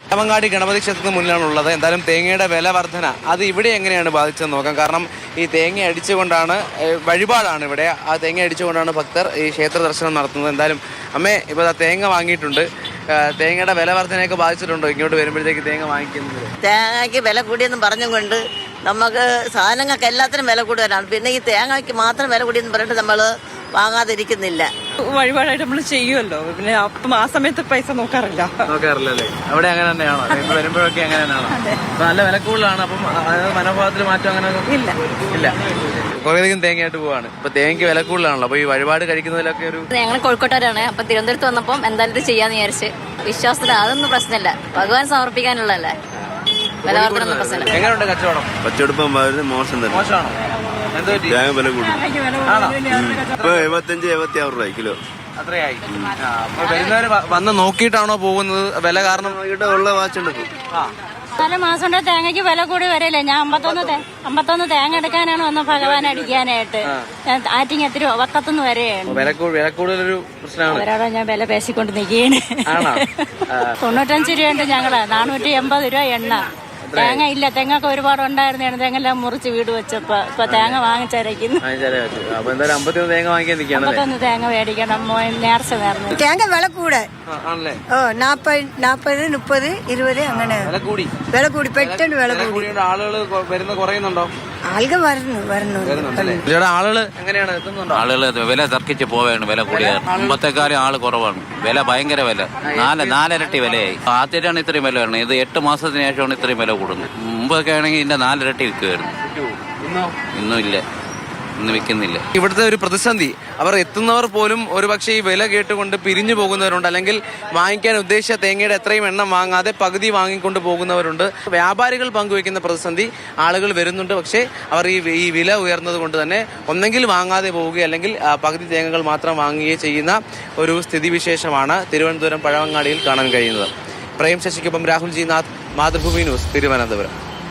പഴവങ്ങാടി ഗണപതി ക്ഷേത്രത്തിന് മുന്നിലാണുള്ളത്. എന്തായാലും തേങ്ങയുടെ വില വർധന അത് ഇവിടെ എങ്ങനെയാണ് ബാധിച്ചതെന്ന് നോക്കാം. കാരണം ഈ തേങ്ങ അടിച്ചുകൊണ്ടാണ് വഴിപാടാണ് ഇവിടെ. ആ തേങ്ങ അടിച്ചുകൊണ്ടാണ് ഭക്തർ ഈ ക്ഷേത്ര ദർശനം നടത്തുന്നത്. എന്തായാലും അമ്മേ ഇപ്പോൾ തേങ്ങ വാങ്ങിയിട്ടുണ്ട്. തേങ്ങയുടെ വില വർധനയൊക്കെ ബാധിച്ചിട്ടുണ്ടോ ഇങ്ങോട്ട് വരുമ്പോഴത്തേക്ക് തേങ്ങ വാങ്ങിക്കുന്നത്? തേങ്ങയ്ക്ക് വില കൂടിയെന്ന് പറഞ്ഞുകൊണ്ട് നമുക്ക് സാധനങ്ങൾക്ക് എല്ലാത്തിനും വില കൂടുതലാണ്. പിന്നെ ഈ തേങ്ങയ്ക്ക് മാത്രം വില കൂടിയെന്ന് പറഞ്ഞിട്ട് നമ്മൾ വാങ്ങാതിരിക്കുന്നില്ല. വഴിപാടായിട്ട് നമ്മൾ ചെയ്യുമല്ലോ, പിന്നെ അപ്പം ആ സമയത്ത് പൈസ നോക്കാറില്ലല്ലേ? അവിടെ അങ്ങനെ തന്നെയാണോ? വരുമ്പോഴൊക്കെ അങ്ങനെ തന്നെയാണോ? നല്ല വില കൂടുതലാണ്. അപ്പം മനോഭാവത്തിൽ മാറ്റം അങ്ങനെ ഇല്ല. കുറേയധികം തേങ്ങയായിട്ട് പോവാണ്. ഇപ്പൊ തേങ്ങയ്ക്ക് വില കൂടുതലാണല്ലോ. അപ്പൊ ഈ വഴിപാട് കഴിക്കുന്നതിലൊക്കെ ഒരു ഞങ്ങൾ കോഴിക്കോട്ടുകാരാണ്. അപ്പൊ തിരുവനന്തപുരത്ത് വന്നപ്പം എന്തായാലും ഇത് ചെയ്യാന്ന് വിചാരിച്ച് വിശ്വാസത്തിൽ അതൊന്നും പ്രശ്നമില്ല. ഭഗവാൻ സമർപ്പിക്കാനുള്ളതല്ലേ. വില വർദ്ധനൊന്നും പ്രശ്നമില്ല. എങ്ങനെയുണ്ട് കച്ചവടം? മോശമാണോ? തേങ്ങ വില കൂടും. ഇപ്പൊ 75-76 രൂപ കിലോ. അത്രയായി. വരുന്നവര് വന്ന് നോക്കിയിട്ടാണോ പോകുന്നത്? വില കാരണം ഉള്ള വാച്ചുണ്ട്. പല മാസം കൊണ്ട് തേങ്ങയ്ക്ക് വില കൂടി വരല്ലേ. ഞാൻ 51 തേങ്ങ എടുക്കാനാണ് വന്നത് ഭഗവാൻ അടിക്കാനായിട്ട്. ആറ്റിങ് എത്ര 51 വരെയാണ്. വില കൂടുതലൊരു പ്രശ്നമാണ്. അവരോട് ഞാൻ വില പേശിക്കൊണ്ട് നിൽക്കുകയാണ്. 95 രൂപയുണ്ട് ഞങ്ങള്. 480 രൂപ എണ്ണ. തേങ്ങ ഇല്ല. തെങ്ങൊക്കെ ഒരുപാട് ഉണ്ടായിരുന്നാണ്. തെങ്ങെല്ലാം മുറിച്ച് വീട് വെച്ചപ്പോ ഇപ്പൊ തേങ്ങ വാങ്ങിച്ചരയ്ക്കുന്നു. 51 തേങ്ങ മേടിക്കണം. നേർച്ച നേർന്നു. തേങ്ങ വില കൂടെ 40, 30, 20 അങ്ങനെ വില കൂടി. പെട്ടെന്ന് വില കൂടി. ആളുകൾ വരുന്നു. ആളുകൾ എങ്ങനെയാണ് എത്തുന്നുണ്ടോ? ആളുകൾ വില തർക്കിച്ച് പോവുകയാണ്. വില കൂടിയത് മുമ്പത്തെക്കാളും ആള് കുറവാണ്. വില ഭയങ്കര വില. 4 ഇരട്ടി വിലയായി. ആദ്യമായിട്ടാണ് ഇത്രയും വില വരുന്നത്. ഇത് 8 മാസത്തിന് ശേഷമാണ് ഇത്രയും വില കൂടുന്നത്. മുമ്പൊക്കെ ആണെങ്കിൽ ഇതിന്റെ 4 ഇരട്ടി വിൽക്കുമായിരുന്നു. ഇന്നും ഇല്ല. ഇന്ന് വിൽക്കുന്നില്ല. ഇവിടുത്തെ ഒരു പ്രതിസന്ധി, അവർ എത്തുന്നവർ പോലും ഒരുപക്ഷെ ഈ വില കേട്ടുകൊണ്ട് പിരിഞ്ഞു പോകുന്നവരുണ്ട്. അല്ലെങ്കിൽ വാങ്ങിക്കാൻ ഉദ്ദേശിച്ച തേങ്ങയുടെ എത്രയും എണ്ണം വാങ്ങാതെ പകുതി വാങ്ങിക്കൊണ്ട് പോകുന്നവരുണ്ട്. വ്യാപാരികൾ പങ്കുവയ്ക്കുന്ന പ്രതിസന്ധി, ആളുകൾ വരുന്നുണ്ട്. പക്ഷേ അവർ ഈ വില ഉയർന്നത് കൊണ്ട് തന്നെ ഒന്നെങ്കിൽ വാങ്ങാതെ പോവുകയോ അല്ലെങ്കിൽ പകുതി തേങ്ങകൾ മാത്രം വാങ്ങുകയോ ചെയ്യുന്ന ഒരു സ്ഥിതിവിശേഷമാണ് തിരുവനന്തപുരം പഴവങ്ങാടിയിൽ കാണാൻ കഴിയുന്നത്. പ്രേം ശശിക്കൊപ്പം രാഹുൽ ജി നാഥ്, മാതൃഭൂമി ന്യൂസ്, തിരുവനന്തപുരം.